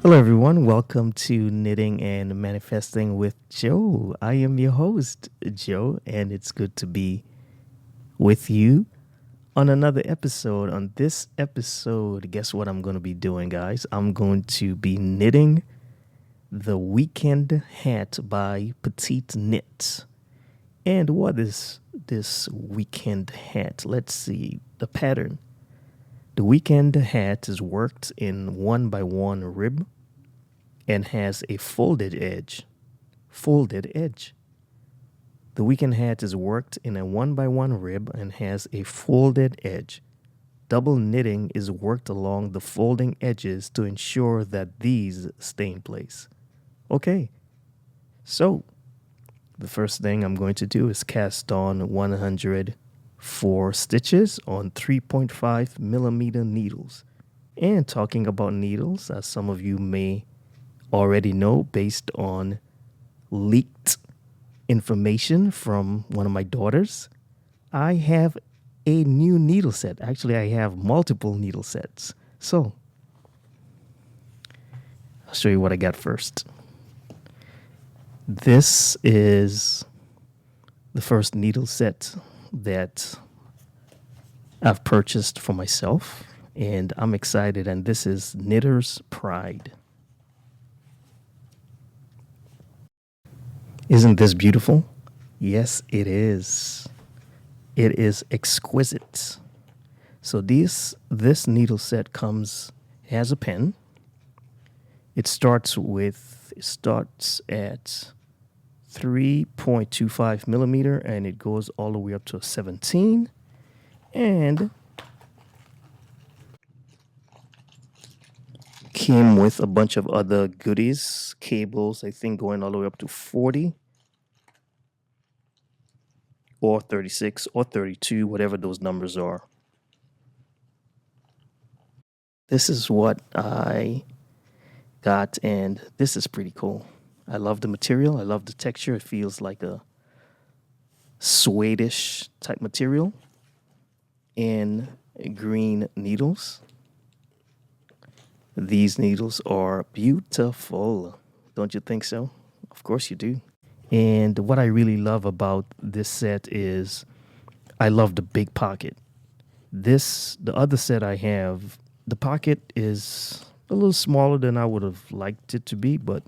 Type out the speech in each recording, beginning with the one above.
Hello, everyone. Welcome to Knitting and Manifesting with Joe. I am your host, Joe, and it's good to be with you on another episode. On this episode, guess what I'm going to be doing, guys? I'm going to be knitting the Weekend Hat by PetiteKnit. And what is this weekend hat? Let's see the pattern. The weekend hat is worked in 1x1 rib and has a folded edge. Folded edge. The weekend hat is worked in a 1x1 rib and has a folded edge. Double knitting is worked along the folding edges to ensure that these stay in place. Okay, so the first thing I'm going to do is cast on 104 stitches on 3.5 millimeter needles. And talking about needles, as some of you may already know based on leaked information from one of my daughters, I have a new needle set. Actually, I have multiple needle sets. So I'll show you what I got first. This is the first needle set that I've purchased for myself, and I'm excited. And this is Knitter's Pride. Isn't this beautiful? Yes, it is. It is exquisite. So this needle set has a pen. It starts at 3.25 millimeter and it goes all the way up to a 17. And came with a bunch of other goodies, cables, I think going all the way up to 40 or 36 or 32, whatever those numbers are. This is what I got, and this is pretty cool. I love the material. I love the texture. It feels like a suede-ish type material in green needles. These needles are beautiful. Don't you think so? Of course you do. And what I really love about this set is I love the big pocket. The other set I have, the pocket is a little smaller than I would have liked it to be, but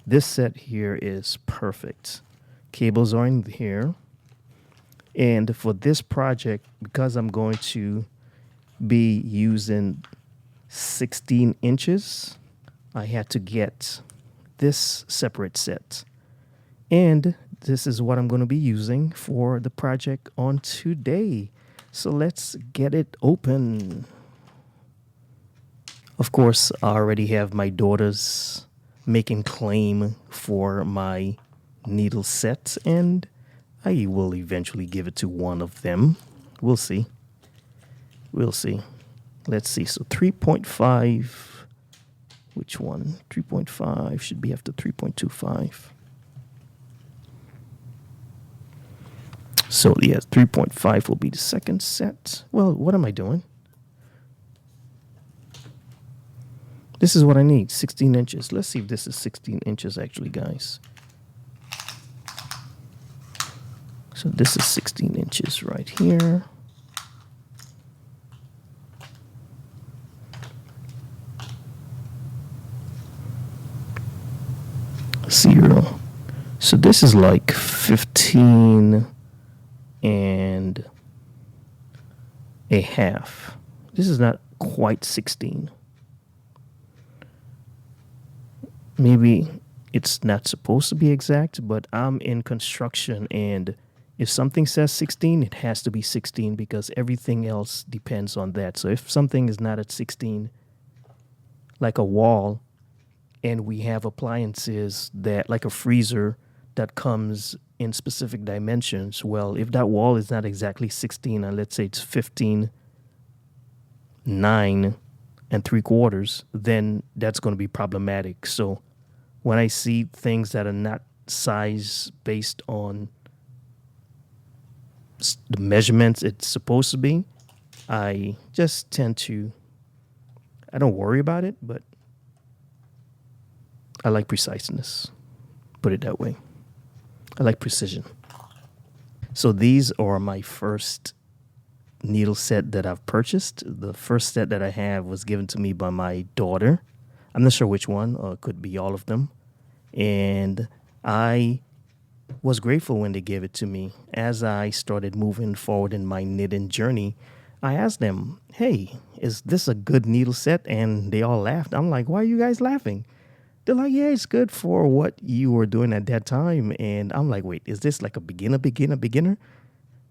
this set here is perfect. Cables are in here. And for this project, because I'm going to be using 16 inches, I had to get this separate set. And this is what I'm going to be using for the project on today. So let's get it open. Of course, I already have my daughters making claim for my needle set, and I will eventually give it to one of them. We'll see. We'll see. Let's see. So 3.5. Which one? 3.5 should be after 3.25. So yeah, 3.5 will be the second set. Well, what am I doing? This is what I need, 16 inches. Let's see if this is 16 inches actually, guys. So this is 16 inches right here. Zero. So this is like 15 and a half. This is not quite 16. Maybe it's not supposed to be exact, but I'm in construction, and if something says 16, it has to be 16 because everything else depends on that. So if something is not at 16, like a wall, and we have appliances that, like a freezer that comes in specific dimensions, well, if that wall is not exactly 16, and let's say it's 15, 9 and 3/4, then that's going to be problematic. So when I see things that are not size based on the measurements it's supposed to be, I just tend to, I don't worry about it, but I like preciseness, put it that way. I like precision. So these are my first needle set that I've purchased. The first set that I have was given to me by my daughter. I'm not sure which one, or it could be all of them. And I was grateful when they gave it to me. As I started moving forward in my knitting journey, I asked them, hey, is this a good needle set? And they all laughed. I'm like, why are you guys laughing? They're like, yeah, it's good for what you were doing at that time. And I'm like, wait, is this like a beginner?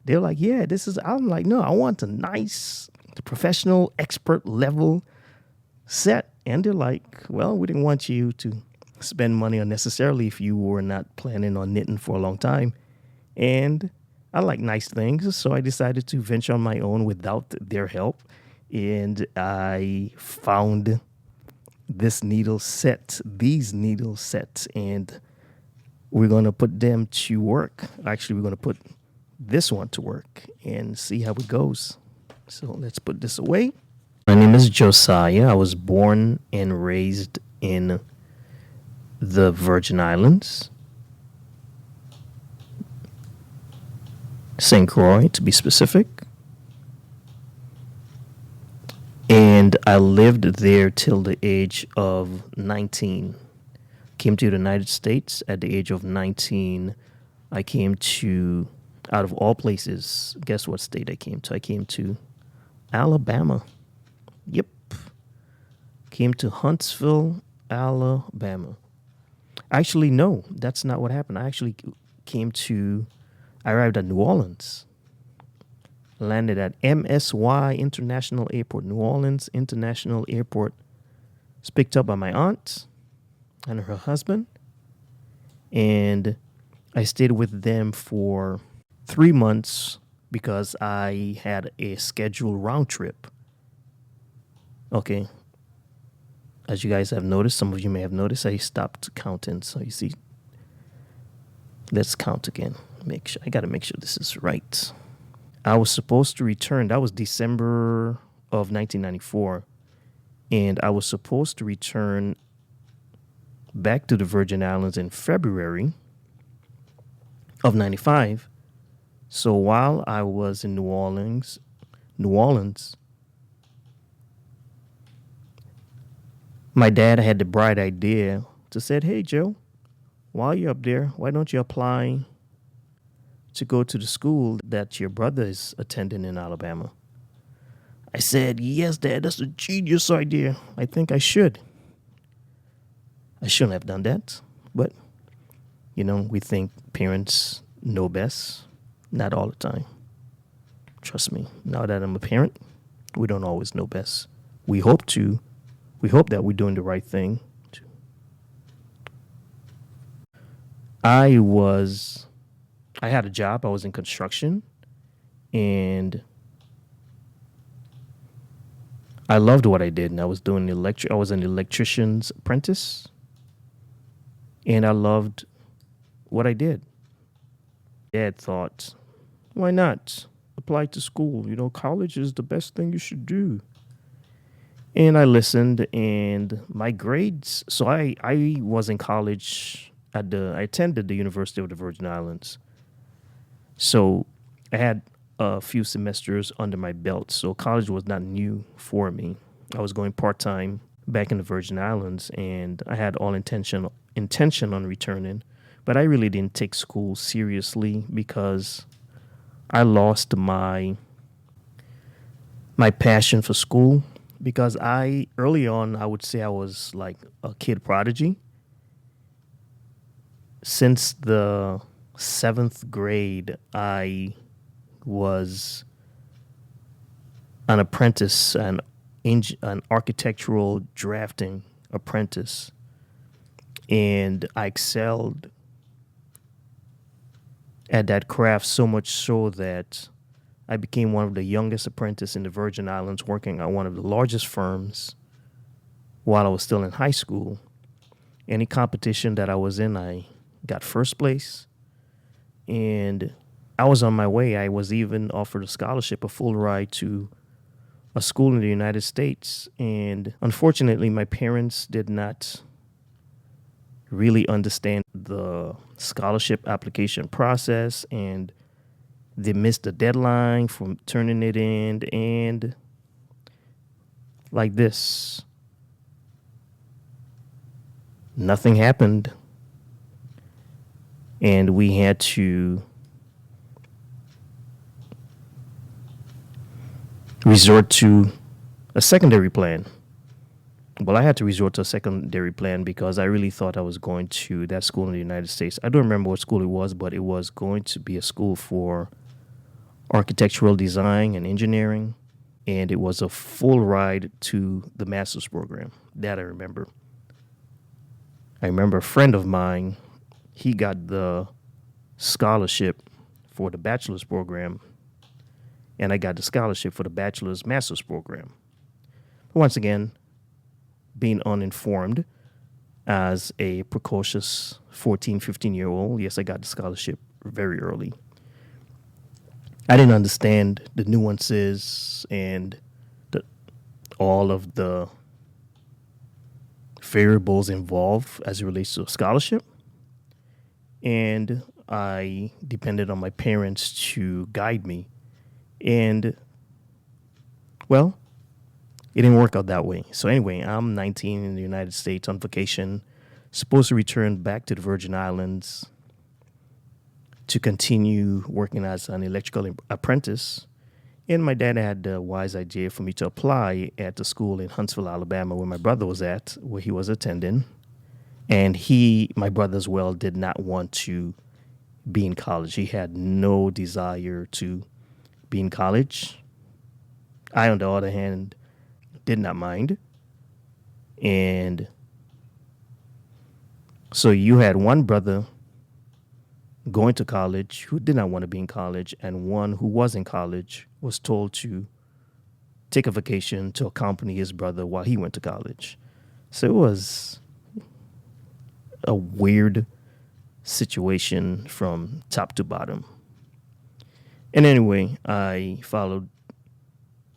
They're like, yeah, this is. I'm like, no, I want a nice, professional, expert level set. And they're like, well, we didn't want you to spend money unnecessarily if you were not planning on knitting for a long time. And I like nice things, so I decided to venture on my own without their help. And I found these needle sets, and we're going to put them to work. Actually, we're going to put this one to work and see how it goes. So let's put this away. My name is Josiah. I was born and raised in the Virgin Islands, St. Croix to be specific. And I lived there till the age of 19. Came to the United States at the age of 19. I came to, out of all places, guess what state I came to? I came to Alabama. Yep. Came to Huntsville, Alabama. Actually, no, that's not what happened. I arrived at New Orleans. Landed at MSY International Airport, New Orleans International Airport. Was picked up by my aunt and her husband. And I stayed with them for 3 months because I had a scheduled round trip. Okay. As you guys have noticed, some of you may have noticed, I stopped counting. So you see, let's count again. I got to make sure this is right. I was supposed to return. That was December of 1994. And I was supposed to return back to the Virgin Islands in February of 95. So while I was in New Orleans, my dad had the bright idea to say, hey, Joe, while you're up there, why don't you apply to go to the school that your brother is attending in Alabama? I said, yes, Dad, that's a genius idea. I think I should. I shouldn't have done that. But, we think parents know best. Not all the time. Trust me, now that I'm a parent, we don't always know best. We hope that we're doing the right thing. I had a job. I was in construction, and I loved what I did. And I was doing I was an electrician's apprentice, and I loved what I did. Dad thought, why not apply to school? College is the best thing you should do. And I listened, and my grades. So I was in college I attended the University of the Virgin Islands. So I had a few semesters under my belt. So college was not new for me. I was going part-time back in the Virgin Islands, and I had all intention on returning. But I really didn't take school seriously because I lost my passion for school, because early on, I would say I was like a kid prodigy. Since the 7th grade, I was an apprentice, an architectural drafting apprentice, and I excelled at that craft so much so that I became one of the youngest apprentices in the Virgin Islands, working at one of the largest firms while I was still in high school. Any competition that I was in, I got first place, and I was on my way. I was even offered a scholarship, a full ride to a school in the United States. And unfortunately, my parents did not really understand the scholarship application process, and they missed the deadline from turning it in. And like this, nothing happened. And we had to resort to a secondary plan. Well, I had to resort to a secondary plan because I really thought I was going to that school in the United States. I don't remember what school it was, but it was going to be a school for architectural design and engineering. And it was a full ride to the master's program. That I remember. I remember a friend of mine, he got the scholarship for the bachelor's program, and I got the scholarship for the bachelor's master's program. Once again, being uninformed as a precocious 14, 15-year-old, yes, I got the scholarship very early. I didn't understand the nuances and all of the variables involved as it relates to a scholarship. And I depended on my parents to guide me. And, well, it didn't work out that way. So anyway, I'm 19 in the United States on vacation, supposed to return back to the Virgin Islands to continue working as an electrical apprentice. And my dad had the wise idea for me to apply at the school in Huntsville, Alabama, where my brother was at, where he was attending. And my brother as well, did not want to be in college. He had no desire to be in college. I, on the other hand, did not mind. And so you had one brother going to college who did not want to be in college, and one who was in college was told to take a vacation to accompany his brother while he went to college. So it was a weird situation from top to bottom. And anyway, I followed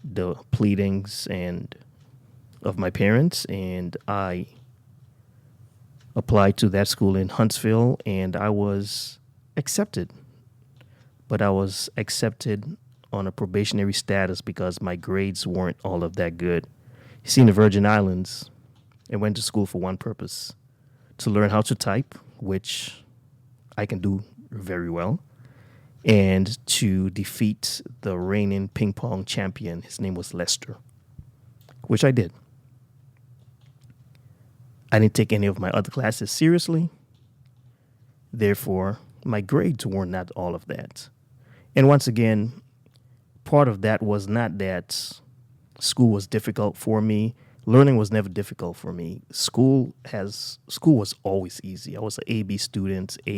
the pleadings of my parents, and I applied to that school in Huntsville, and I was accepted. But I was accepted on a probationary status because my grades weren't all of that good. You see, in the Virgin Islands, I went to school for one purpose: to learn how to type, which I can do very well, and to defeat the reigning ping pong champion. His name was Lester, which I did. I didn't take any of my other classes seriously. Therefore, my grades were not all of that. And once again, part of that was not that school was difficult for me. Learning was never difficult for me. School was always easy. I was an A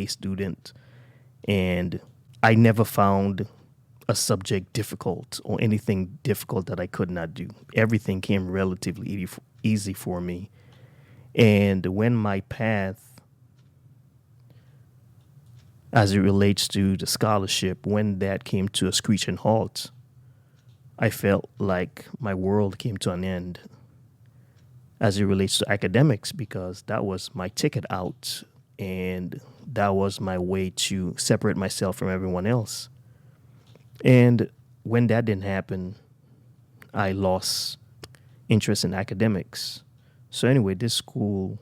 student, and I never found a subject difficult or anything difficult that I could not do. Everything came relatively easy for me. And when my path, as it relates to the scholarship, when that came to a screeching halt, I felt like my world came to an end as it relates to academics, because that was my ticket out, and that was my way to separate myself from everyone else. And when that didn't happen, I lost interest in academics. So anyway, this school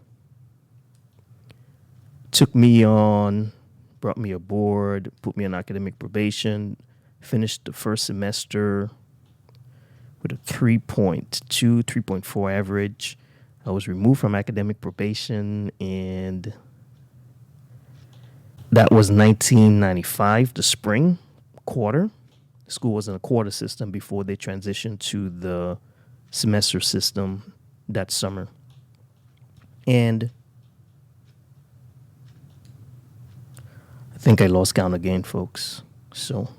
took me on, brought me aboard, put me on academic probation, finished the first semester with a 3.2, 3.4 average. I was removed from academic probation, and that was 1995, the spring quarter. The school was in a quarter system before they transitioned to the semester system that summer. And I think I lost count again, folks. So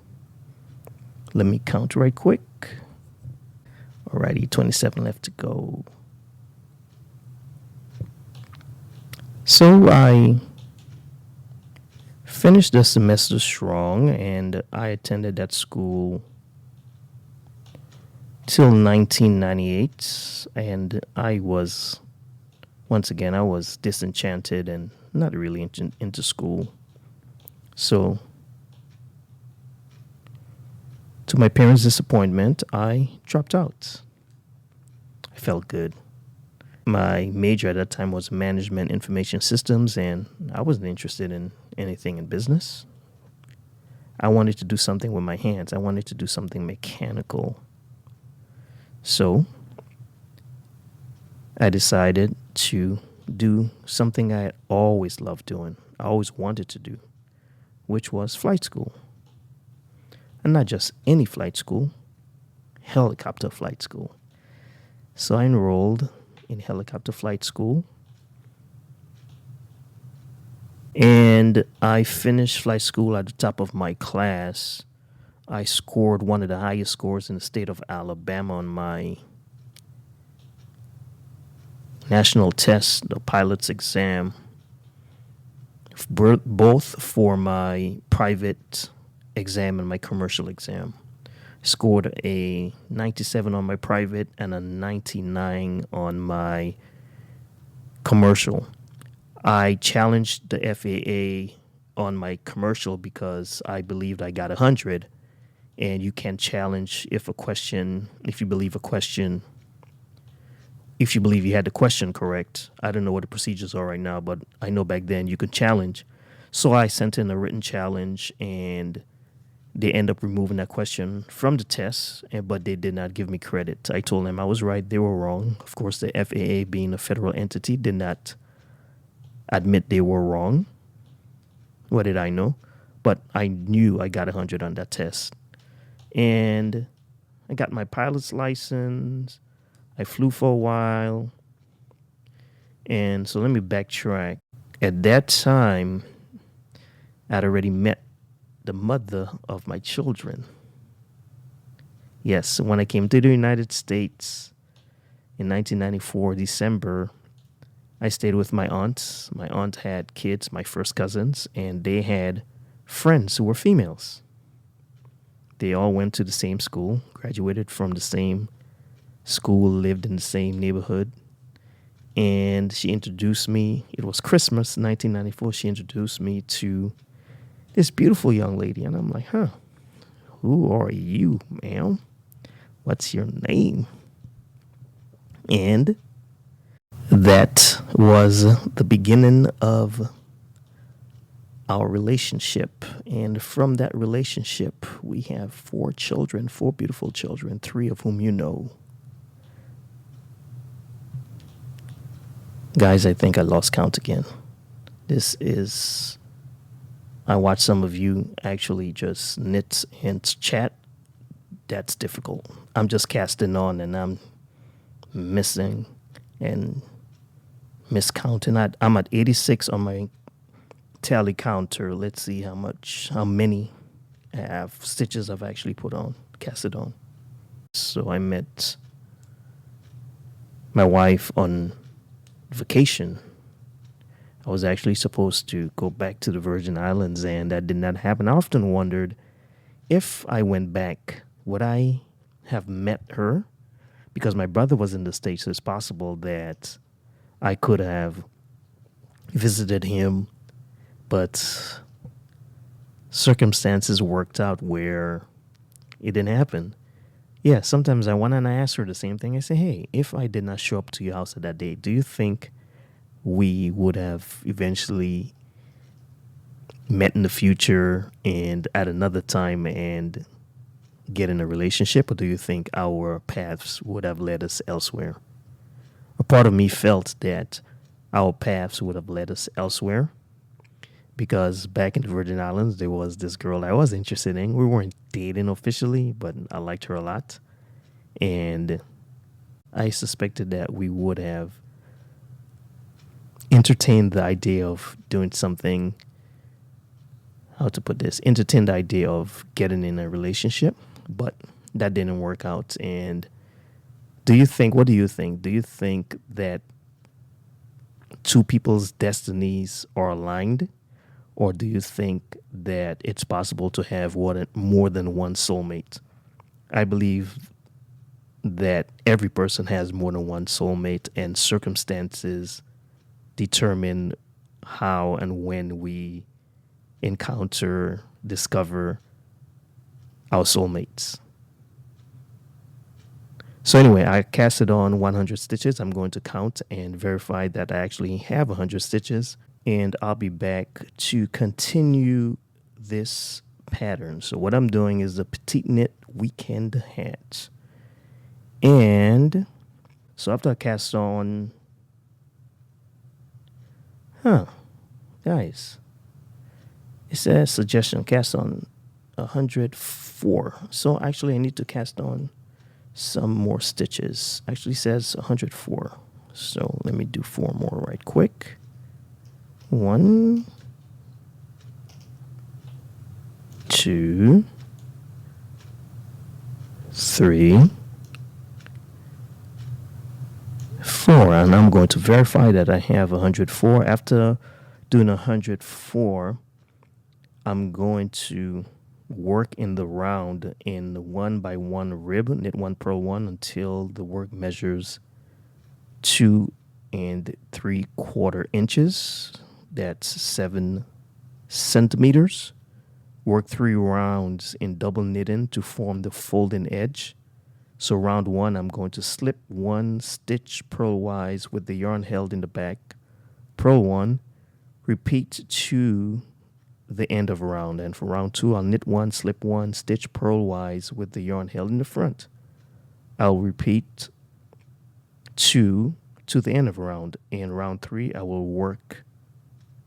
let me count right quick. Alrighty, 27 left to go. So I finished the semester strong, and I attended that school till 1998, and I was Once again, I was disenchanted and not really into school. So, to my parents' disappointment, I dropped out. I felt good. My major at that time was management information systems, and I wasn't interested in anything in business. I wanted to do something with my hands. I wanted to do something mechanical. So I decided to do something I always loved doing, I always wanted to do, which was flight school. And not just any flight school, helicopter flight school. So I enrolled in helicopter flight school, and I finished flight school at the top of my class. I scored one of the highest scores in the state of Alabama on my national test, the pilot's exam, both for my private exam and my commercial exam. I scored a 97 on my private and a 99 on my commercial. I challenged the FAA on my commercial because I believed I got 100, and you can challenge if you believe you had the question correct. I don't know what the procedures are right now, but I know back then you could challenge. So I sent in a written challenge, and they end up removing that question from the test, but they did not give me credit. I told them I was right, they were wrong. Of course, the FAA, being a federal entity, did not admit they were wrong. What did I know? But I knew I got 100 on that test. And I got my pilot's license. I flew for a while. And so let me backtrack. At that time, I'd already met the mother of my children. Yes, when I came to the United States in 1994, December, I stayed with my aunt. My aunt had kids, my first cousins, and they had friends who were females. They all went to the same school, graduated from the same school, lived in the same neighborhood. And she introduced me. It was Christmas, 1994. She introduced me to this beautiful young lady. And I'm like, who are you, ma'am? What's your name? And that was the beginning of our relationship. And from that relationship, we have 4 children, 4 beautiful children, 3 of whom you know. Guys, I think I lost count again. I watch some of you actually just knit and chat. That's difficult. I'm just casting on, and I'm missing and miscounting. I'm at 86 on my tally counter. Let's see how many stitches I've actually casted on. So I met my wife on vacation. I was actually supposed to go back to the Virgin Islands, and that did not happen. I often wondered, if I went back, would I have met her? Because my brother was in the States, so it's possible that I could have visited him, but circumstances worked out where it didn't happen. Yeah, sometimes I went and I asked her the same thing. I say, hey, if I did not show up to your house at that day, do you think we would have eventually met in the future and at another time and get in a relationship? Or do you think our paths would have led us elsewhere? A part of me felt that our paths would have led us elsewhere, because back in the Virgin Islands, there was this girl I was interested in. We weren't dating officially, but I liked her a lot. And I suspected that we would have entertained the idea of doing something, entertained the idea of getting in a relationship, but that didn't work out. And what do you think? Do you think that 2 people's destinies are aligned? Or do you think that it's possible to have more than one soulmate? I believe that every person has more than one soulmate, and circumstances determine how and when we discover our soulmates. So anyway, I casted on 100 stitches. I'm going to count and verify that I actually have 100 stitches, and I'll be back to continue this pattern. So what I'm doing is the PetiteKnit weekend hat. And so after I cast on, guys, it says suggestion cast on 104. So actually I need to cast on some more stitches. Actually says 104. So let me do 4 more right quick. 1, 2, 3, 4. And I'm going to verify that I have 104. After doing 104, I'm going to work in the round in 1x1 rib, knit 1, purl 1 until the work measures 2 3/4 inches. That's 7 centimeters. Work 3 rounds in double knitting to form the folding edge. So round 1, I'm going to slip 1 stitch purlwise with the yarn held in the back, purl 1, repeat to the end of round. And for round 2, I'll knit 1, slip 1, stitch purlwise with the yarn held in the front. I'll repeat 2 to the end of round. In round 3, I will work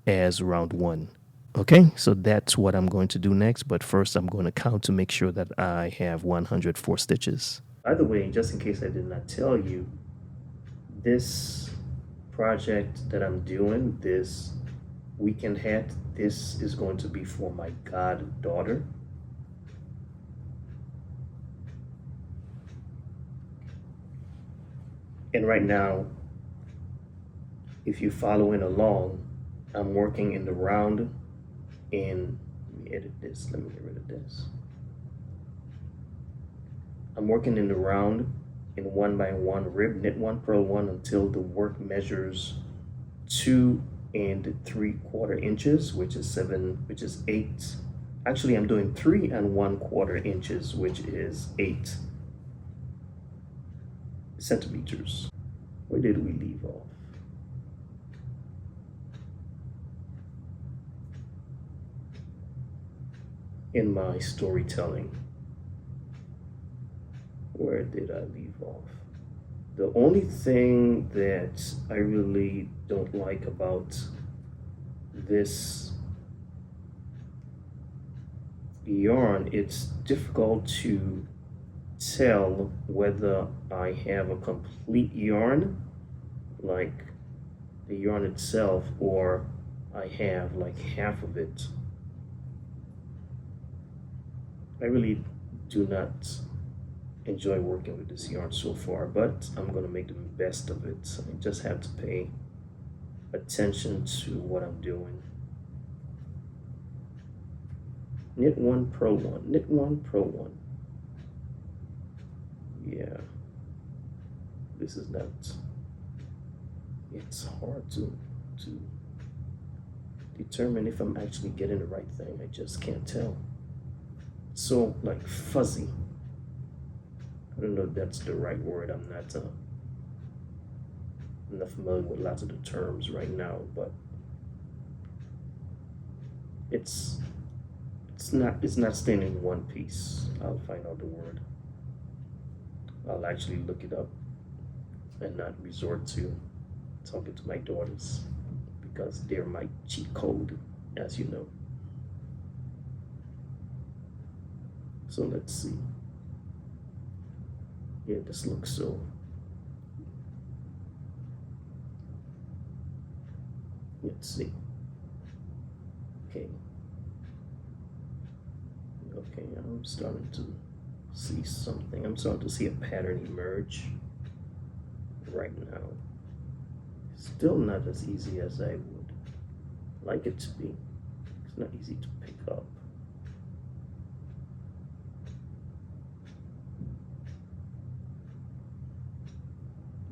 as round 1. Okay, so that's what I'm going to do next. But first, I'm going to count to make sure that I have 104 stitches. By the way, just in case I did not tell you, this project that I'm doing, this weekend hat, this is going to be for my goddaughter. And right now, if you're following along, I'm working in the round in, let me edit this, let me get rid of this. I'm working in the round in 1x1 rib, knit 1, purl 1 until the work measures 2 3/4 inches, which is 8. Actually, I'm doing 3 1/4 inches, which is 8 centimeters. Where did we leave off? In my storytelling, where did I leave off? The only thing that I really don't like about this yarn, it's difficult to tell whether I have a complete yarn, like the yarn itself, or I have like half of it. I really do not enjoy working with this yarn so far, but I'm going to make the best of it. I just have to pay attention to what I'm doing. Knit 1, purl 1, knit 1, purl 1. Yeah, this is not, it's hard to determine if I'm actually getting the right thing. I just can't tell. It's so like fuzzy. I don't know if that's the right word. I'm not familiar with lots of the terms right now, but it's not staying in one piece. I'll find out the word. I'll actually look it up and not resort to talking to my daughters because they're my cheat code, as you know. So let's see. Yeah, this looks so. Let's see. Okay. Okay, I'm starting to see something. I'm starting to see a pattern emerge right now. Still not as easy as I would like it to be. It's not easy to pick up.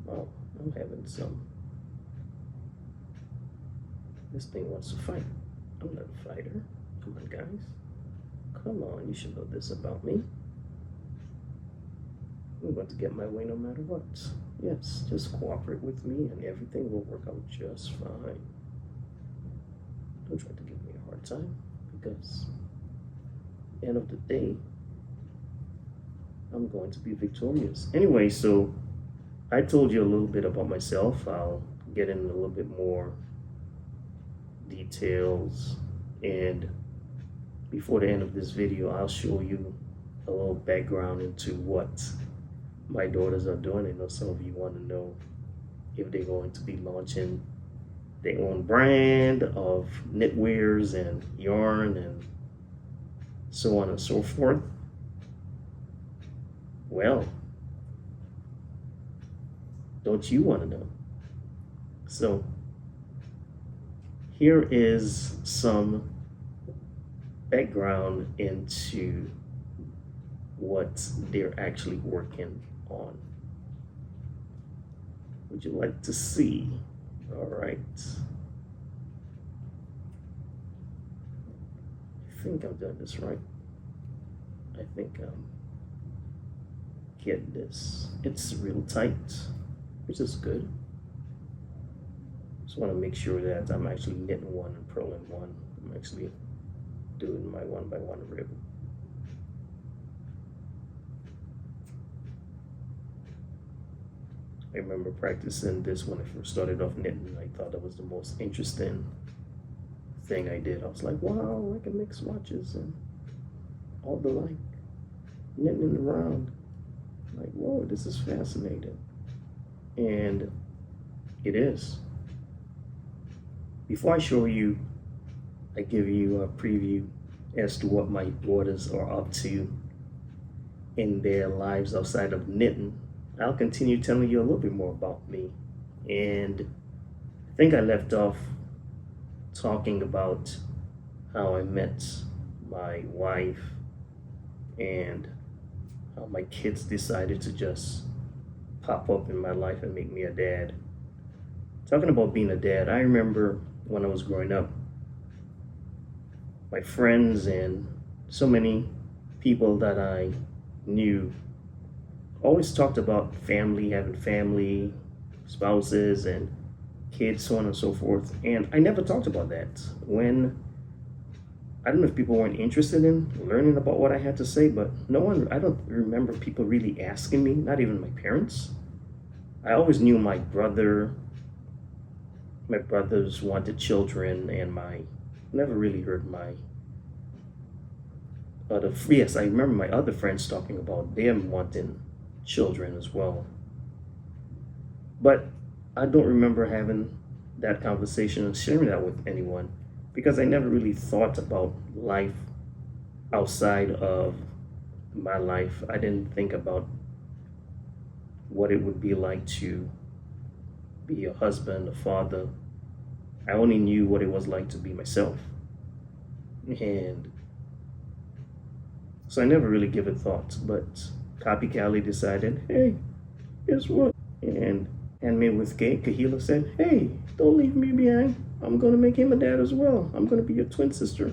Oh, I'm having some This thing wants to fight. I'm not a fighter. Come on, guys. Come on, you should know this about me. I'm going to get my way no matter what. Yes, just cooperate with me and everything will work out just fine. Don't try to give me a hard time because at the end of the day, I'm going to be victorious. Anyway, so I told you a little bit about myself. I'll get in a little bit more details, and before the end of this video, I'll show you a little background into what my daughters are doing. I know some of you want to know if they're going to be launching their own brand of knitwears and yarn and so on and so forth. Well, don't you want to know? So here is some background into what they're actually working on. Would you like to see? All right. I think I've done this right. I think I'm getting this. It's real tight, which is good. Just want to make sure that I'm actually knitting one and purling one. I'm actually doing my 1x1 rib. I remember practicing this when I first started off knitting. I thought that was the most interesting thing I did. I was like, wow, I can make swatches and all the like, knitting around. Like, whoa, this is fascinating. And it is. Before I show you, I give you a preview as to what my daughters are up to in their lives outside of knitting. I'll continue telling you a little bit more about me. And I think I left off talking about how I met my wife and how my kids decided to just pop up in my life and make me a dad. Talking about being a dad, I remember when I was growing up, my friends and so many people that I knew always talked about family, having family, spouses, and kids, so on and so forth. And I never talked about that. I don't know if people weren't interested in learning about what I had to say, but I don't remember people really asking me, not even my parents. I always knew my brothers wanted children, and never really heard my yes, I remember my other friends talking about them wanting children as well. But I don't remember having that conversation and sharing that with anyone because I never really thought about life outside of my life. I didn't think about what it would be like to be a husband, a father. I only knew what it was like to be myself. And so I never really gave it thought, but Copy Callie decided, hey, guess what? And Handmade with Kahila said, hey, don't leave me behind. I'm going to make him a dad as well. I'm going to be your twin sister.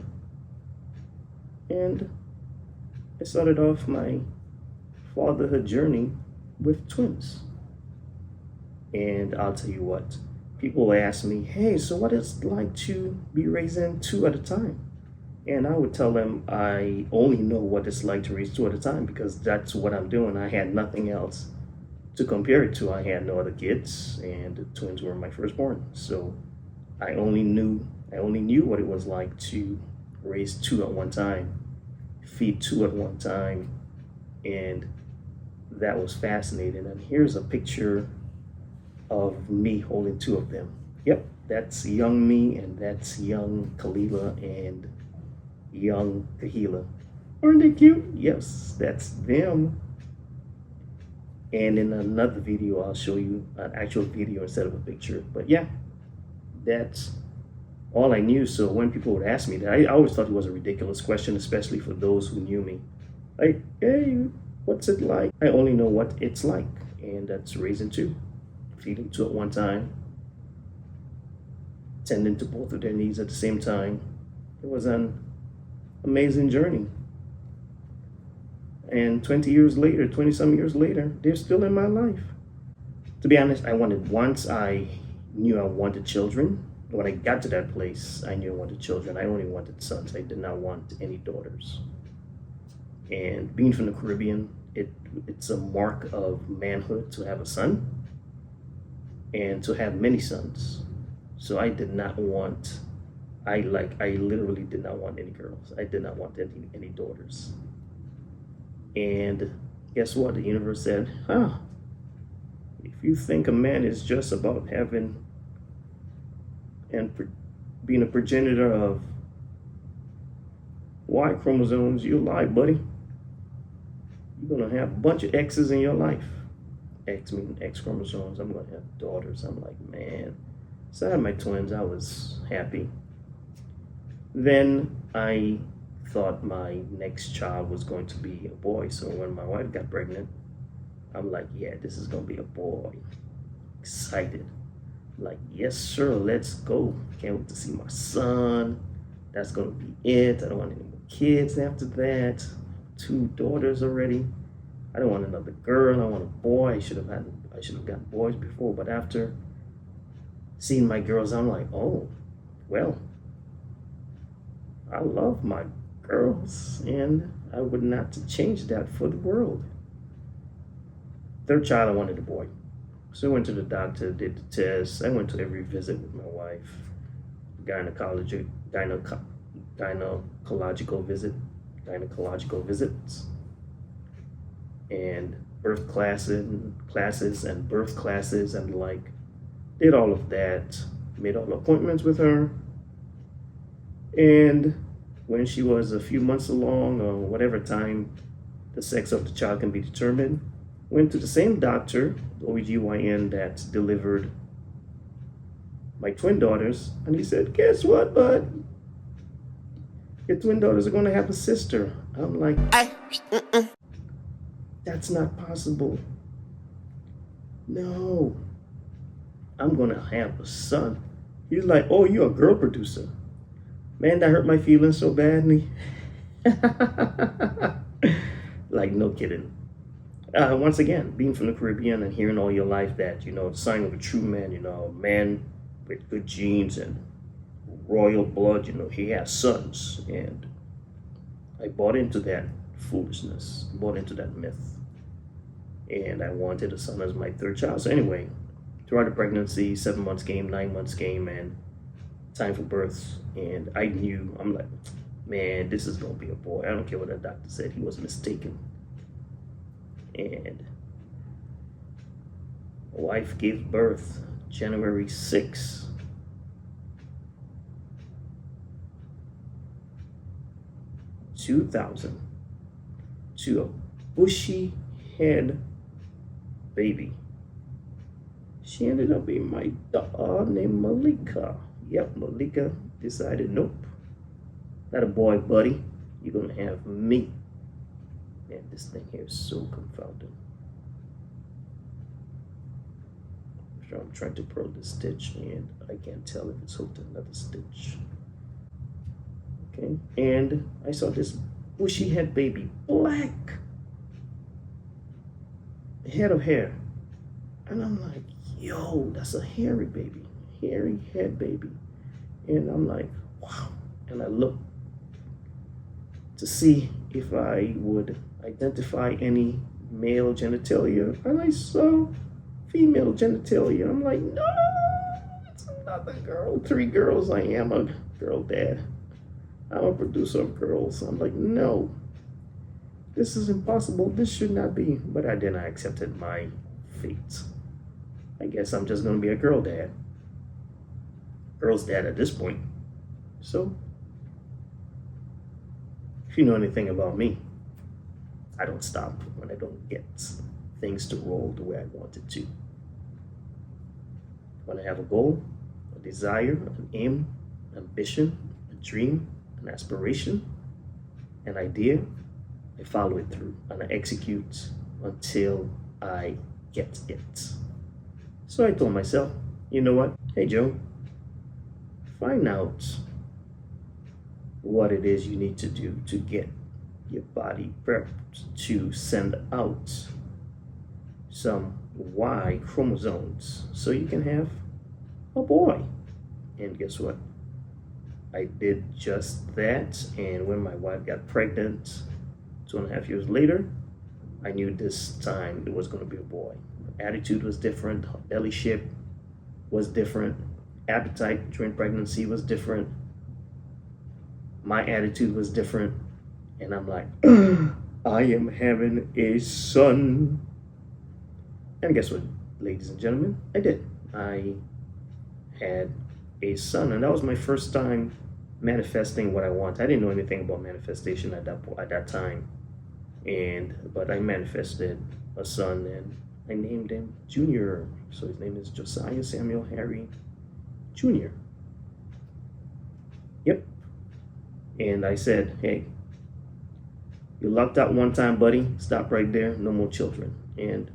And I started off my fatherhood journey with twins. And I'll tell you what, people ask me, hey, so what is it like to be raising two at a time? And I would tell them I only know what it's like to raise two at a time because that's what I'm doing. I had nothing else to compare it to. I had no other kids, and the twins were my firstborn. So I only knew what it was like to raise two at one time, feed two at one time, and that was fascinating. And here's a picture of me holding two of them. Yep, that's young me, and that's young Kalila and young Kahila. Aren't they cute? Yes, that's them. And in another video, I'll show you an actual video instead of a picture. But yeah, that's all I knew. So when people would ask me that, I always thought it was a ridiculous question, especially for those who knew me. Like, hey, what's it like? I only know what it's like, and that's raising two, feeding two at one time, tending to both of their needs at the same time. It was an amazing journey. And 20 years later, 20 some years later, they're still in my life. To be honest, once I knew I wanted children, when I got to that place, I knew I wanted children. I only wanted sons. I did not want any daughters. And being from the Caribbean, it's a mark of manhood to have a son and to have many sons. So I did not want, I literally did not want any girls. I did not want any daughters. And guess what? The universe said, if you think a man is just about having and being a progenitor of Y chromosomes, you lie, buddy. You're gonna have a bunch of X's in your life. X meaning X chromosomes. I'm gonna have daughters. I'm like, man. So I had my twins. I was happy. Then I thought my next child was going to be a boy. So when my wife got pregnant, I'm like, yeah, this is gonna be a boy. Excited. Like, yes, sir, let's go. Can't wait to see my son. That's gonna be it. I don't want any more kids after that. 2 daughters already. I don't want another girl. I want a boy. I should have gotten boys before, but after seeing my girls, I'm like, oh, well, I love my girls, and I would not change that for the world. 3rd child, I wanted a boy. So I went to the doctor, did the test. I went to every visit with my wife, gynecological visits, and birth classes and birth classes, and like did all of that, made all the appointments with her. And when she was a few months along, or whatever time the sex of the child can be determined, went to the same doctor, the OBGYN that delivered my twin daughters, and he said, guess what, bud? Your twin daughters are going to have a sister. I'm like, that's not possible. No, I'm going to have a son. He's like, oh, you're a girl producer. Man, that hurt my feelings so badly. Like, no kidding. Once again, being from the Caribbean and hearing all your life that, the sign of a true man, a man with good genes and royal blood, he has sons. And I bought into that foolishness, bought into that myth. And I wanted a son as my 3rd child. So anyway, throughout the pregnancy, 7 months came, 9 months came, and time for birth. And I knew, I'm like, man, this is going to be a boy. I don't care what the doctor said. He was mistaken. And my wife gave birth January 6th. 2000 to a bushy head baby. She ended up being my daughter named Malika. Yep, Malika decided, nope, not a boy, buddy. You're gonna have me. Man, this thing here is so confounding. I'm trying to purl this stitch and I can't tell if it's hooked in another stitch. Okay, and I saw this bushy head baby, black head of hair. And I'm like, yo, that's a hairy baby, hairy head baby. And I'm like, wow. And I looked to see if I would identify any male genitalia, and I saw female genitalia. I'm like, no, it's another girl. 3 girls. I am a girl dad. I'm a producer of girls. I'm like, no, this is impossible. This should not be. But I accepted my fate. I guess I'm just gonna be a girl dad. Girl's dad at this point. So, if you know anything about me, I don't stop when I don't get things to roll the way I want it to. When I have a goal, a desire, an aim, ambition, a dream, an aspiration, an idea, I follow it through and I execute until I get it. So I told myself, you know what? Hey Joe, find out what it is you need to do to get your body prepped to send out some Y chromosomes so you can have a boy. And guess what? I did just that. And when my wife got pregnant 2.5 years later, I knew this time it was going to be a boy. Her attitude was different. Her belly shape was different. Appetite during pregnancy was different. My attitude was different. And I'm like, I am having a son. And guess what, ladies and gentlemen? I did. I had a son, and that was my first time manifesting what I want. I didn't know anything about manifestation at that time, but I manifested a son, and I named him Junior. So his name is Josiah Samuel Harry Jr. Yep. And I said, hey, you lucked out one time, buddy. Stop right there. No more children. And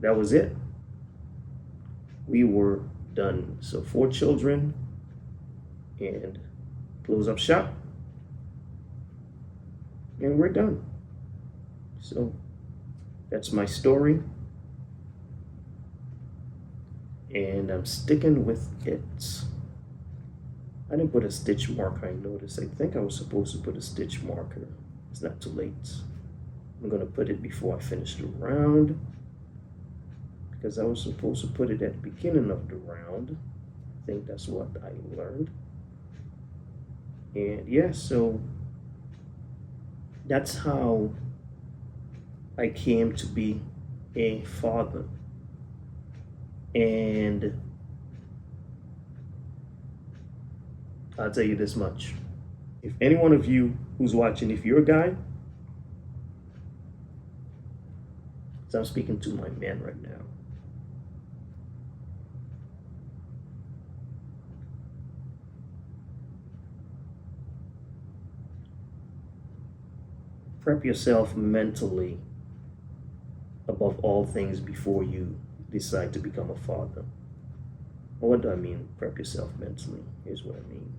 that was it. We were done. So 4 children and close up shop. And we're done. So that's my story. And I'm sticking with it. I didn't put a stitch marker, I noticed. I think I was supposed to put a stitch marker. It's not too late. I'm gonna put it before I finish the round, because I was supposed to put it at the beginning of the round. I think that's what I learned. And yeah, so that's how I came to be a father. And I'll tell you this much. If any one of you who's watching, if you're a guy, so I'm speaking to my man right now. Prep yourself mentally above all things before you decide to become a father. Well, what do I mean, prep yourself mentally? Here's what I mean.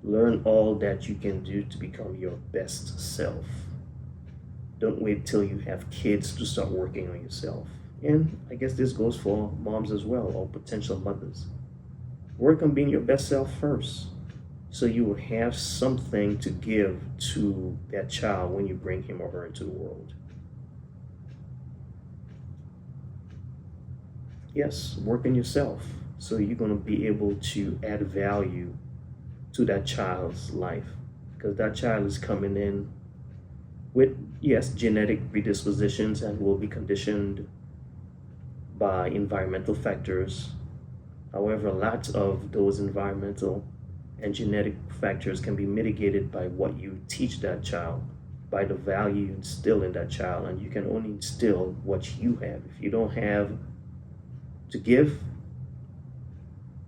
Learn all that you can do to become your best self. Don't wait till you have kids to start working on yourself. And I guess this goes for moms as well, or potential mothers. Work on being your best self first, so you will have something to give to that child when you bring him or her into the world. Yes, work on yourself, so you're going to be able to add value to that child's life, because that child is coming in with, yes, genetic predispositions and will be conditioned by environmental factors. However, a lot of those environmental and genetic factors can be mitigated by what you teach that child, by the value you instill in that child. And you can only instill what you have. If you don't have to give,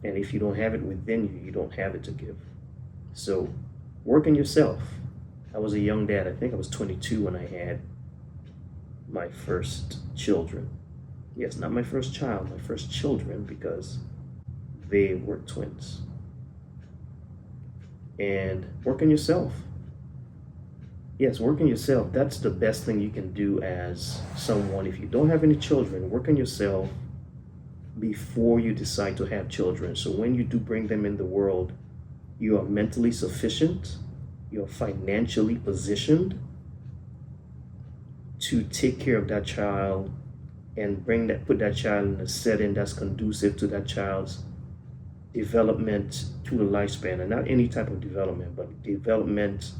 and if you don't have it within you, you don't have it to give. So work on yourself. I was a young dad. I think I was 22 when I had my first children. Yes, not my first child, my first children, because they were twins. And work on yourself. Yes, work on yourself. That's the best thing you can do as someone. If you don't have any children, work on yourself before you decide to have children. So when you do bring them in the world, you are mentally sufficient, you're financially positioned to take care of that child and put that child in a setting that's conducive to that child's development through the lifespan. And not any type of development, but development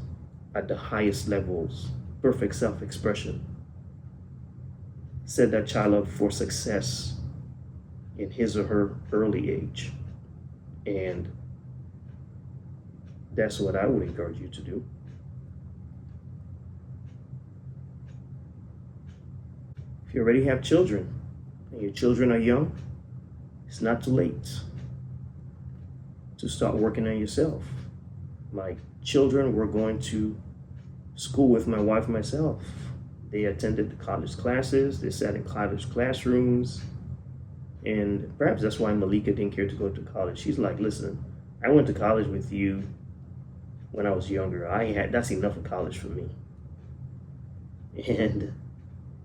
at the highest levels, perfect self-expression. Set that child up for success in his or her early age. And that's what I would encourage you to do. If you already have children and your children are young, it's not too late to start working on yourself. My children were going to school with my wife and myself. They attended the college classes, they sat in college classrooms, And perhaps that's why Malika didn't care to go to college. She's like, listen, I went to college with you when I was younger. That's enough of college for me. And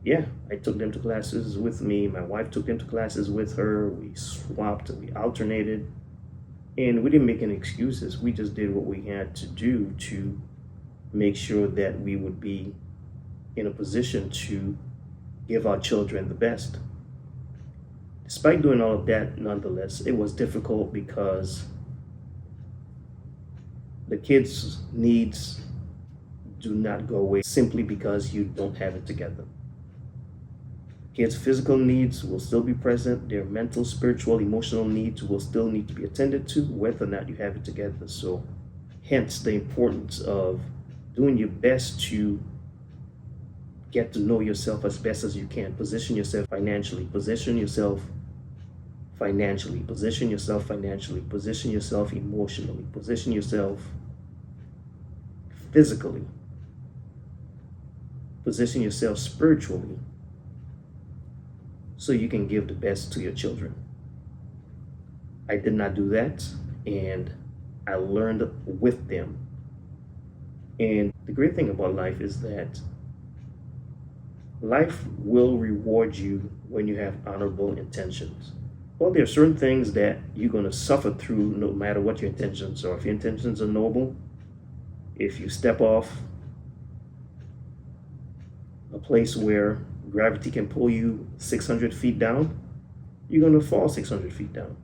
yeah, I took them to classes with me. My wife took them to classes with her. We swapped, we alternated, and we didn't make any excuses. We just did what we had to do to make sure that we would be in a position to give our children the best. Despite doing all of that, nonetheless, it was difficult because the kids' needs do not go away simply because you don't have it together. Kids' physical needs will still be present. Their mental, spiritual, emotional needs will still need to be attended to, whether or not you have it together. So, hence the importance of doing your best to get to know yourself as best as you can. Position yourself financially. Position yourself financially. Position yourself financially. Position yourself emotionally. Position yourself physically. Position yourself spiritually so you can give the best to your children. I did not do that, and I learned with them. And the great thing about life is that life will reward you when you have honorable intentions. Well, there are certain things that you're going to suffer through no matter what your intentions are. If your intentions are noble, if you step off a place where gravity can pull you 600 feet down, you're going to fall 600 feet down,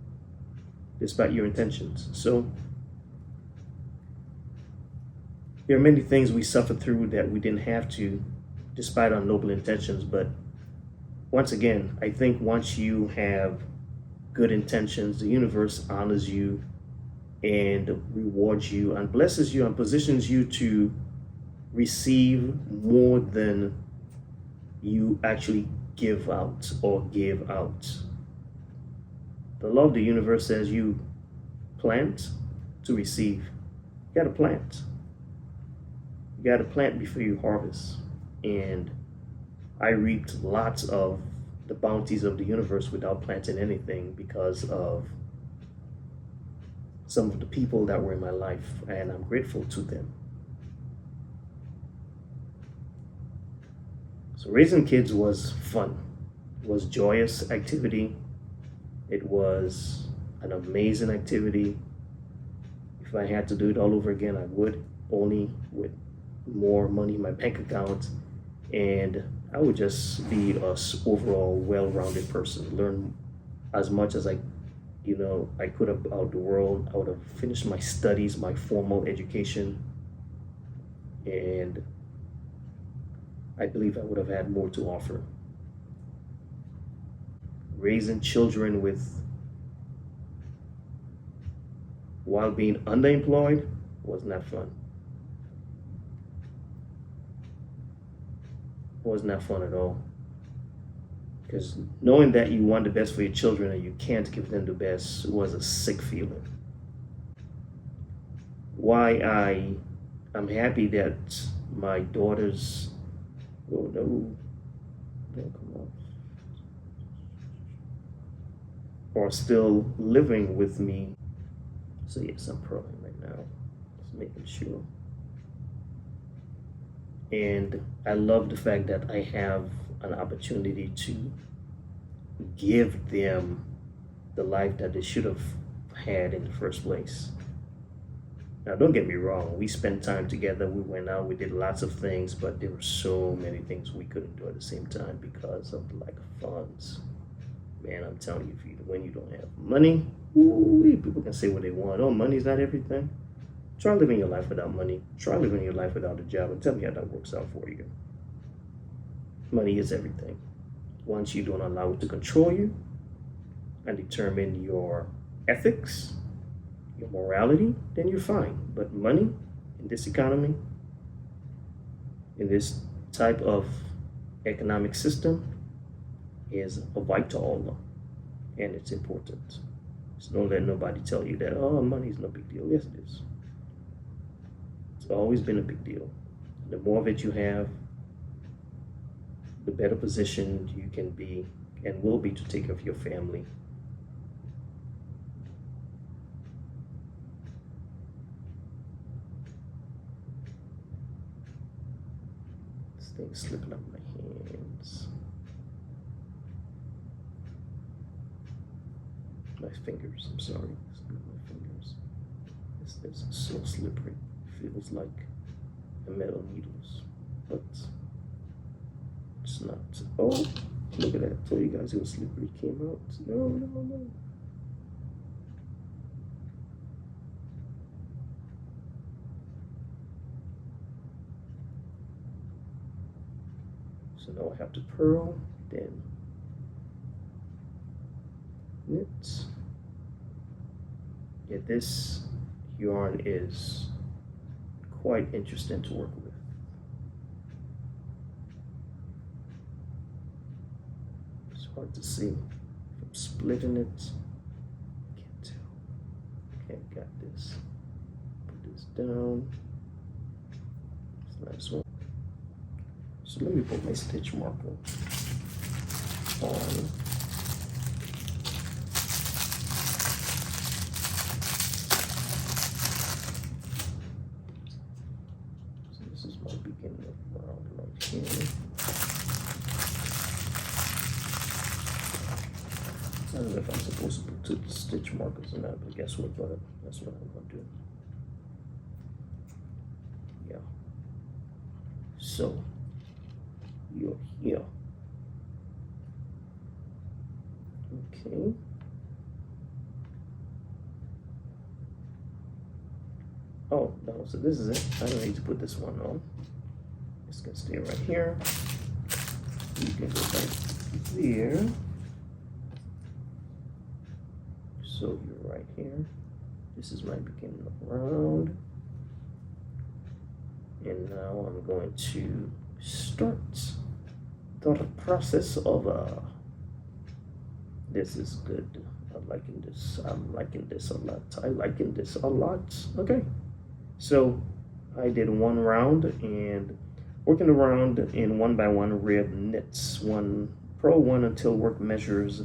despite your intentions. So there are many things we suffer through that we didn't have to, despite our noble intentions. But once again, I think once you have good intentions, the universe honors you and rewards you and blesses you and positions you to receive more than you actually give out or give out. The law of the universe says you plant to receive. You got to plant. You got to plant before you harvest. And I reaped lots of the bounties of the universe without planting anything because of some of the people that were in my life, and I'm grateful to them. So raising kids was fun. It was joyous activity. It was an amazing activity. If I had to do it all over again, I would, only with more money in my bank account, and I would just be a overall well-rounded person, learn as much as I could about the world. I would have finished my studies, my formal education, and I believe I would have had more to offer. Raising children while being underemployed was not fun. It was not fun at all. Because knowing that you want the best for your children and you can't give them the best was a sick feeling. Why I'm happy that my daughters, oh no, don't come on, are still living with me. So yes, I'm purling right now, just making sure. And I love the fact that I have an opportunity to give them the life that they should have had in the first place. Now, don't get me wrong, we spent time together, we went out, we did lots of things, but there were so many things we couldn't do at the same time because of the lack of funds. Man, I'm telling you, when you don't have money, people can say what they want. Oh, money's not everything. Try living your life without money. Try living your life without a job and tell me how that works out for you. Money is everything. Once you don't allow it to control you and determine your ethics, your morality, then you're fine. But money in this economy, in this type of economic system, is a vital, and it's important. So don't let nobody tell you that, oh, money is no big deal. Yes, it is. It's always been a big deal. The more of it you have, the better positioned you can be and will be to take care of your family. This thing's slipping out my hands. My fingers, I'm sorry. My fingers. This is so slippery. Feels like a metal needles, but it's not. Oh, look at that. I told you guys it was slippery. Came out. No, no, no. So now I have to purl, then knit. Yeah, this yarn is quite interesting to work with. It's hard to see. If I'm splitting it, can't tell. Okay, got this. Put this down. It's a nice one. So let me put my stitch marker on. So this is my beginning of round right here. I don't know if I'm supposed to put two stitch markers in that, but guess what? That's what I'm gonna do. Yeah. So you're here. Okay. Oh no, so this is it. I don't need to put this one on. It's gonna stay right here. You can go back there. So you're right here. This is my beginning of round. And now I'm going to start the process of this is good. I'm liking this. I'm liking this a lot. I liking this a lot. Okay. So I did one round and working around in 1 by 1 rib knits, one purl one until work measures.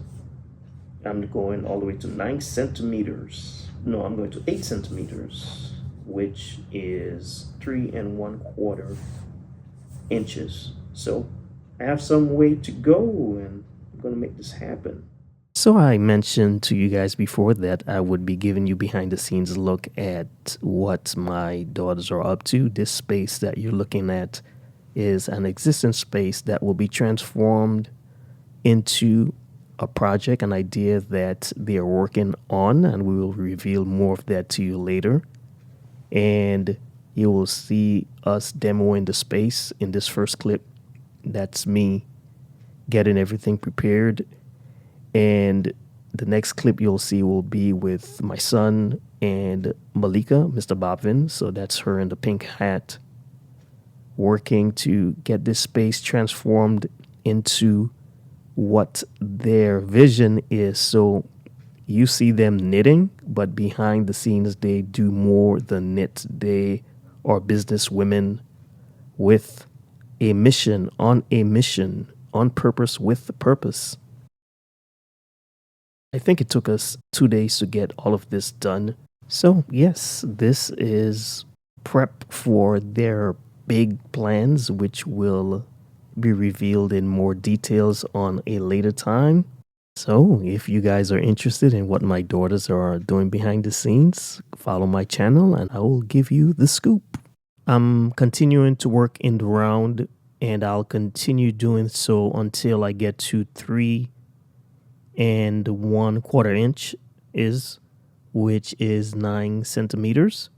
I'm going all the way to 9 centimeters. No, I'm going to 8 centimeters, which is 3 1/4 inches. So I have some way to go, and I'm gonna make this happen. So I mentioned to you guys before that I would be giving you behind the scenes look at what my daughters are up to. This space that you're looking at is an existing space that will be transformed into a project, an idea that they are working on, and we will reveal more of that to you later. And you will see us demoing the space in this first clip. That's me getting everything prepared. And the next clip you'll see will be with my son and Malika, Mr. Bobvin. So that's her in the pink hat, working to get this space transformed into what their vision is. So you see them knitting, but behind the scenes, they do more than knit. They are business women with a mission, on purpose, with the purpose. I think it took us 2 days to get all of this done. So, yes, this is prep for their big plans, which will be revealed in more details on a later time. So, if you guys are interested in what my daughters are doing behind the scenes, follow my channel and I will give you the scoop. I'm continuing to work in the round, and I'll continue doing so until I get to 3 1/4 inch which is 9 centimeters.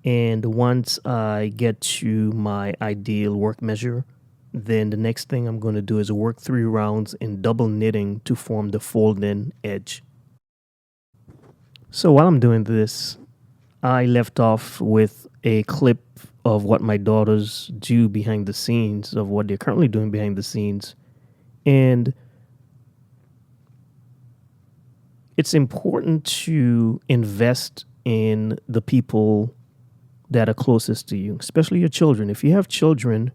And once I get to my ideal work measure, then the next thing I'm going to do is work 3 rounds in double knitting to form the fold-in edge. So while I'm doing this, I left off with a clip of what my daughters do behind the scenes, of what they're currently doing behind the scenes. And it's important to invest in the people that are closest to you, especially your children. If you have children,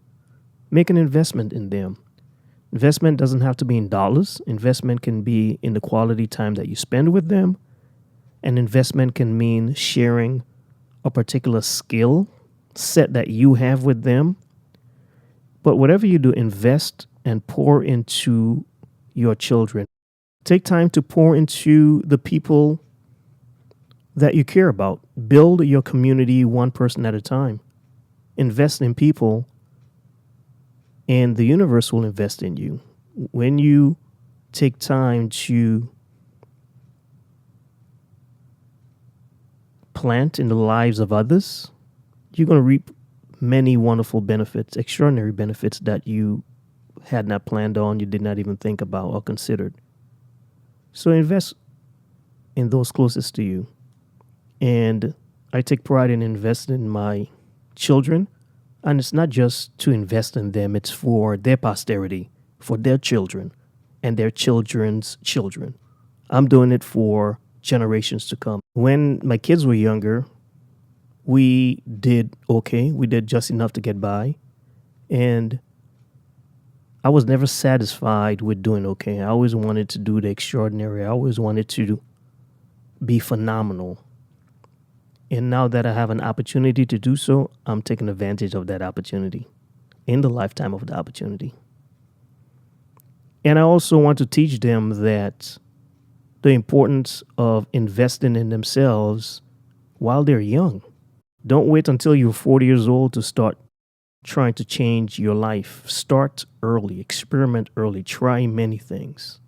make an investment in them. Investment doesn't have to be in dollars. Investment can be in the quality time that you spend with them. And investment can mean sharing a particular skill set that you have with them. But whatever you do, invest and pour into your children. Take time to pour into the people that you care about. Build your community one person at a time. Invest in people, and the universe will invest in you. When you take time to plant in the lives of others, you're going to reap many wonderful benefits, extraordinary benefits that you had not planned on, you did not even think about or considered. So invest in those closest to you. And I take pride in investing in my children. And it's not just to invest in them, it's for their posterity, for their children and their children's children. I'm doing it for generations to come. When my kids were younger, we did okay. We did just enough to get by. And I was never satisfied with doing okay. I always wanted to do the extraordinary. I always wanted to be phenomenal. And now that I have an opportunity to do so, I'm taking advantage of that opportunity in the lifetime of the opportunity. And I also want to teach them that the importance of investing in themselves while they're young. Don't wait until you're 40 years old to start trying to change your life. Start early, experiment early, try many things.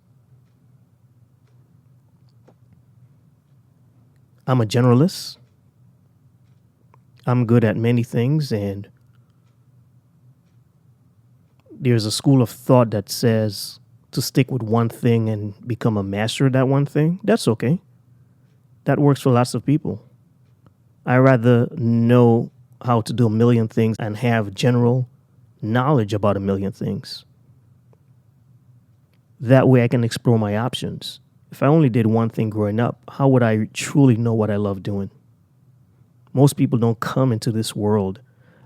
I'm a generalist. I'm good at many things, and there's a school of thought that says to stick with one thing and become a master of that one thing. That's okay. That works for lots of people. I rather know how to do a million things and have general knowledge about a million things. That way I can explore my options. If I only did one thing growing up, how would I truly know what I love doing? Most people don't come into this world.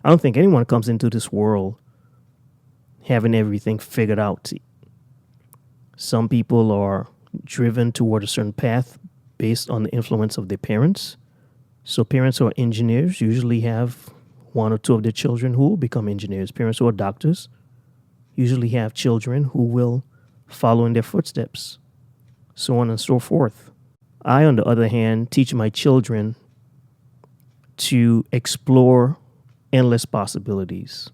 I don't think anyone comes into this world having everything figured out. Some people are driven toward a certain path based on the influence of their parents. So parents who are engineers usually have one or two of their children who will become engineers. Parents who are doctors usually have children who will follow in their footsteps, so on and so forth. I, on the other hand, teach my children to explore endless possibilities.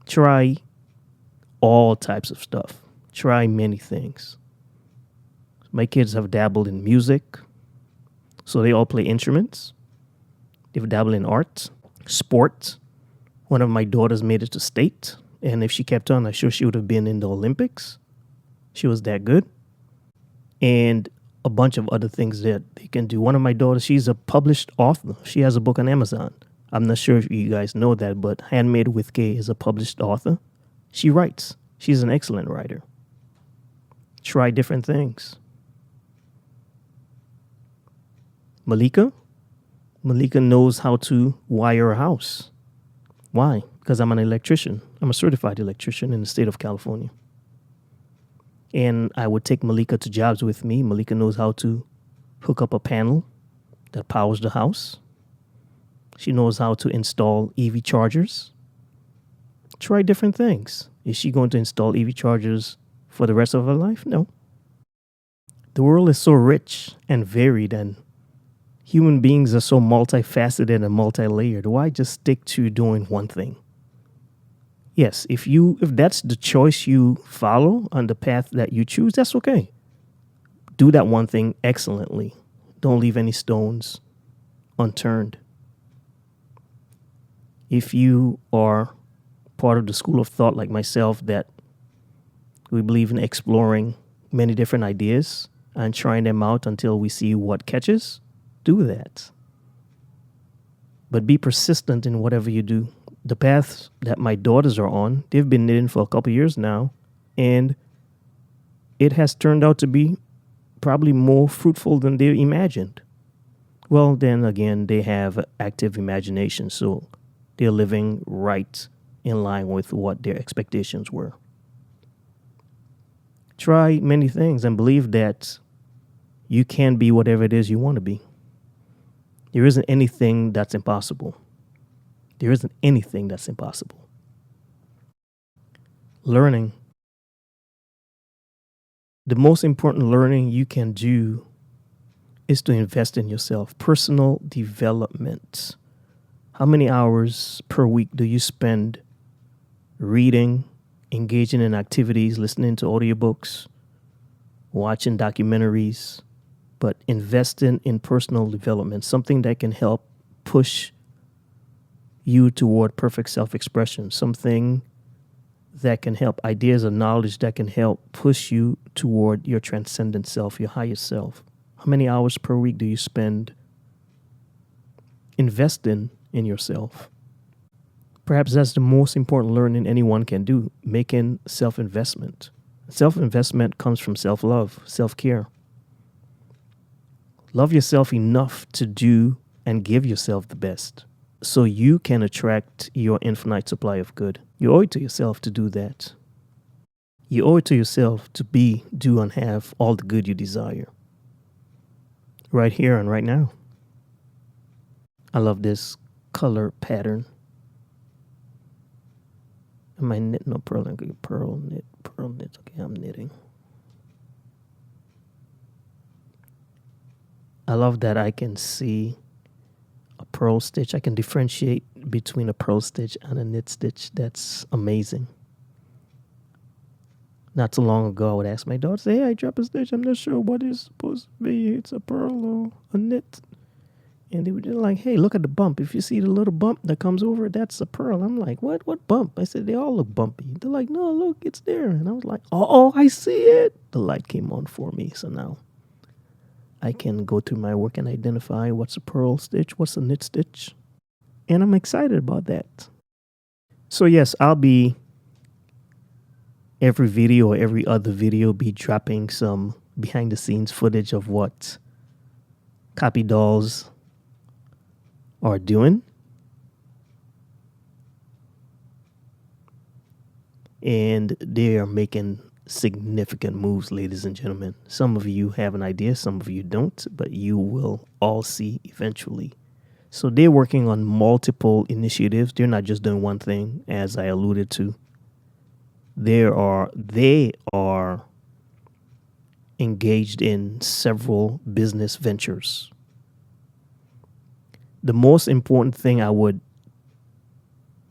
Try all types of stuff. Try many things. My kids have dabbled in music, so they all play instruments. They've dabbled in art, sport. One of my daughters made it to state, and if she kept on, I'm sure she would have been in the Olympics. She was that good. And a bunch of other things that they can do. One of my daughters, she's a published author. She has a book on Amazon. I'm not sure if you guys know that, but Handmade with K is a published author. She writes. She's an excellent writer. Try different things. Malika knows how to wire a house. Why? Because I'm an electrician. I'm a certified electrician in the state of California. And I would take Malika to jobs with me. Malika knows how to hook up a panel that powers the house. She knows how to install EV chargers. Try different things. Is she going to install EV chargers for the rest of her life? No. The world is so rich and varied, and human beings are so multifaceted and multi-layered. Why just stick to doing one thing? Yes, if that's the choice you follow on the path that you choose, that's okay. Do that one thing excellently. Don't leave any stones unturned. If you are part of the school of thought like myself that we believe in exploring many different ideas and trying them out until we see what catches, do that. But be persistent in whatever you do. The paths that my daughters are on, they've been knitting for a couple of years now, and it has turned out to be probably more fruitful than they imagined. Well, then again, they have active imagination, so they're living right in line with what their expectations were. Try many things and believe that you can be whatever it is you want to be. There isn't anything that's impossible. There isn't anything that's impossible. Learning. The most important learning you can do is to invest in yourself. Personal development. How many hours per week do you spend reading, engaging in activities, listening to audiobooks, watching documentaries, but investing in personal development, something that can help push you toward perfect self-expression, something that can help, ideas and knowledge that can help push you toward your transcendent self, your highest self. How many hours per week do you spend investing in yourself? Perhaps that's the most important learning anyone can do, making self-investment. Self-investment comes from self-love, self-care. Love yourself enough to do and give yourself the best so you can attract your infinite supply of good. You owe it to yourself to do that. You owe it to yourself to be, do, and have all the good you desire. Right here and right now. I love this color pattern. Am I knitting or purling? Pearl knit. Okay, I'm knitting. I love that I can see a purl stitch. I can differentiate between a purl stitch and a knit stitch. That's amazing. Not so long ago, I would ask my daughter, say, hey, I dropped a stitch. I'm not sure what it's supposed to be. It's a purl or a knit. And they were just like, hey, look at the bump. If you see the little bump that comes over, that's a pearl. I'm like, what? What bump? I said, they all look bumpy. They're like, no, look, it's there. And I was like, oh, I see it. The light came on for me. So now I can go through my work and identify what's a purl stitch, what's a knit stitch. And I'm excited about that. So yes, I'll be every video or every other video be dropping some behind the scenes footage of what copy dolls are doing. And they are making significant moves, ladies and gentlemen. Some of you have an idea, some of you don't, but you will all see eventually. So they're working on multiple initiatives. They're not just doing one thing, as I alluded to. They are engaged in several business ventures. The most important thing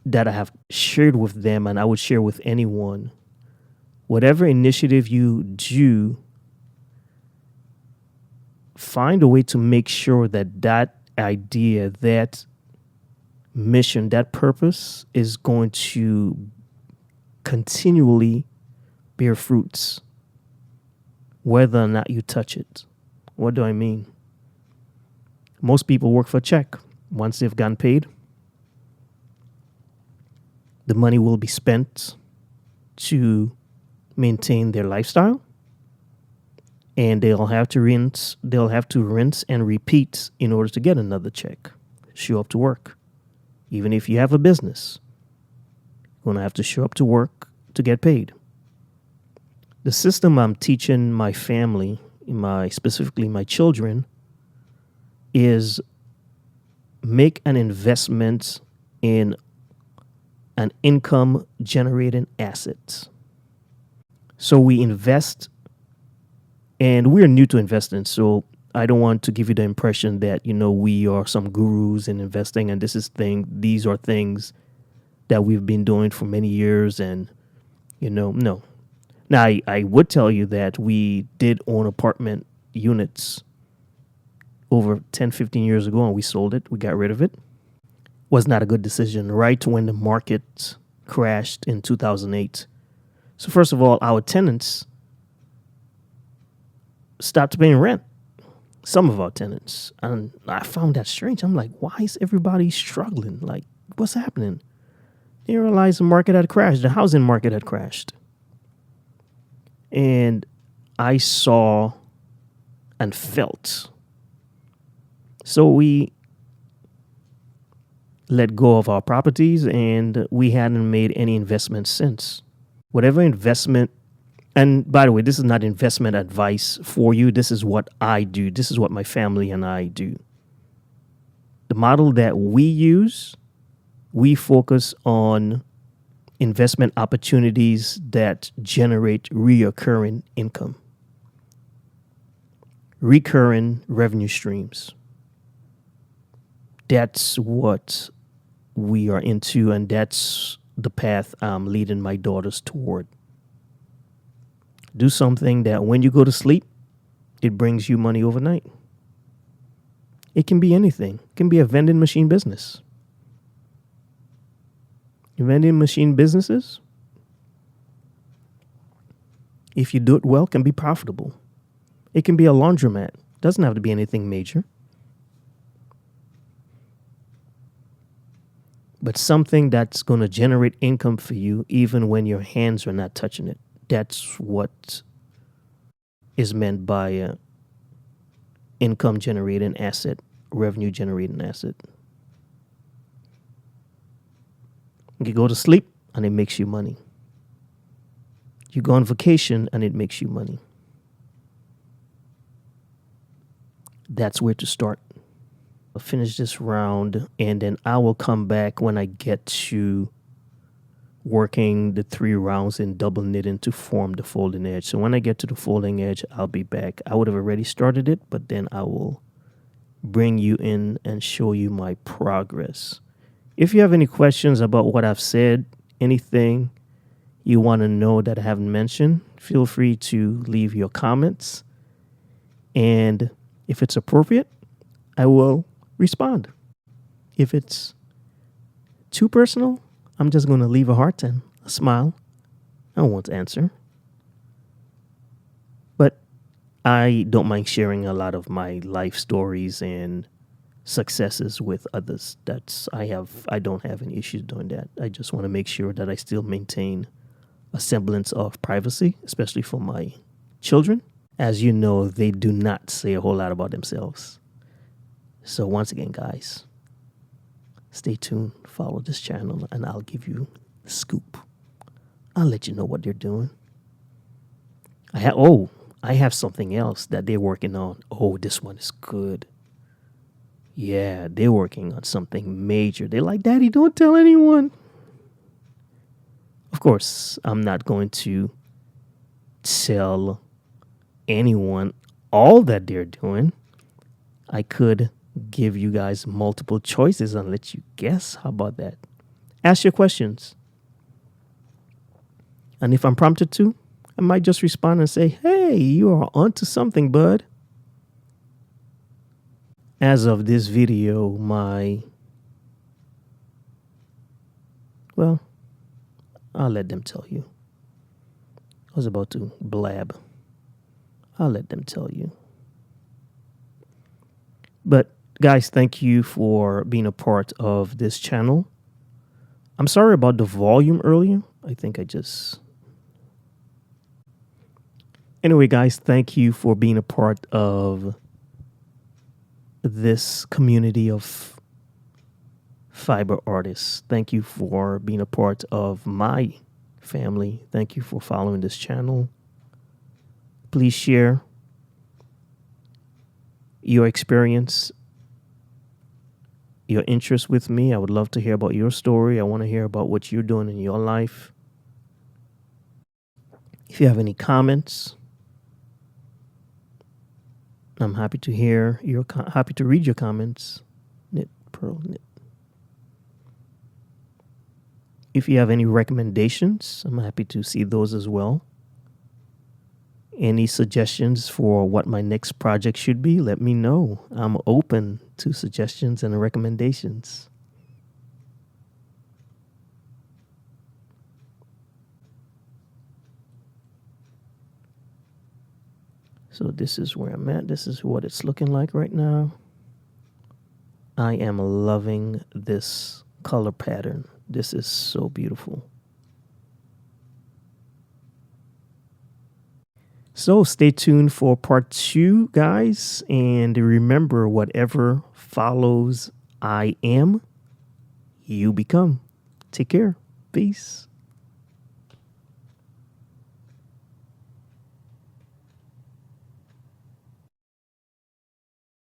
that I have shared with them, and I would share with anyone, whatever initiative you do, find a way to make sure that that idea, that mission, that purpose is going to continually bear fruits, whether or not you touch it. What do I mean? Most people work for a check. Once they've gotten paid, the money will be spent to maintain their lifestyle, and they'll have to rinse and repeat in order to get another check. Show up to work. Even if you have a business, you're going to have to show up to work to get paid. The system I'm teaching my family, specifically my children, is make an investment in an income generating asset. So we invest, and we're new to investing. So I don't want to give you the impression that, we are some gurus in investing and these are things that we've been doing for many years. And, no. Now, I would tell you that we did own apartment units over 10, 15 years ago, and we sold it. We got rid of it. Was not a good decision, right when the market crashed in 2008. So first of all, our tenants stopped paying rent. Some of our tenants. And I found that strange. I'm like, why is everybody struggling? Like, what's happening? They realized the market had crashed. The housing market had crashed. And I saw and felt. So we let go of our properties, and we hadn't made any investments since. Whatever investment And by the way, this is not investment advice for you. This is what I do. This is what my family and I do. The model that we use, we focus on investment opportunities that generate reoccurring income, recurring revenue streams. That's what we are into, and that's the path I'm leading my daughters toward. Do something that when you go to sleep, it brings you money overnight. It can be anything. It can be a vending machine business. Vending machine businesses, if you do it well, can be profitable. It can be a laundromat. Doesn't have to be anything major. But something that's going to generate income for you even when your hands are not touching it. That's what is meant by income generating asset, revenue generating asset. You go to sleep and it makes you money. You go on vacation and it makes you money. That's where to start. I'll finish this round and then I will come back when I get to working the 3 rounds in double knitting to form the folding edge. So when I get to the folding edge, I'll be back. I would have already started it, but then I will bring you in and show you my progress. If you have any questions about what I've said, anything you want to know that I haven't mentioned, feel free to leave your comments. And if it's appropriate, I will respond. If it's too personal, I'm just going to leave a heart and a smile. I won't answer. But I don't mind sharing a lot of my life stories and successes with others. I don't have any issues doing that. I just want to make sure that I still maintain a semblance of privacy, especially for my children. As you know, they do not say a whole lot about themselves. So once again, guys, stay tuned, follow this channel, and I'll give you the scoop. I'll let you know what they're doing. I have something else that they're working on. Oh, this one is good. Yeah, they're working on something major. They're like, Daddy, don't tell anyone. Of course, I'm not going to tell anyone all that they're doing. I could give you guys multiple choices and let you guess. How about that? Ask your questions. And if I'm prompted to, I might just respond and say, hey, you are onto something, bud. As of this video, I'll let them tell you. I was about to blab. I'll let them tell you. But guys, thank you for being a part of this channel. I'm sorry about the volume earlier. Anyway, guys, thank you for being a part of this community of fiber artists. Thank you for being a part of my family. Thank you for following this channel. Please share your experience, your interest with me. I would love to hear about your story. I want to hear about what you're doing in your life. If you have any comments, I'm happy to read your comments. Knit, purl, knit. If you have any recommendations, I'm happy to see those as well. Any suggestions for what my next project should be, let me know. I'm open to suggestions and recommendations. So this is where I'm at. This is what it's looking like right now. I am loving this color pattern. This is so beautiful. So stay tuned for part 2, guys. And remember, whatever follows I am, you become. Take care. Peace.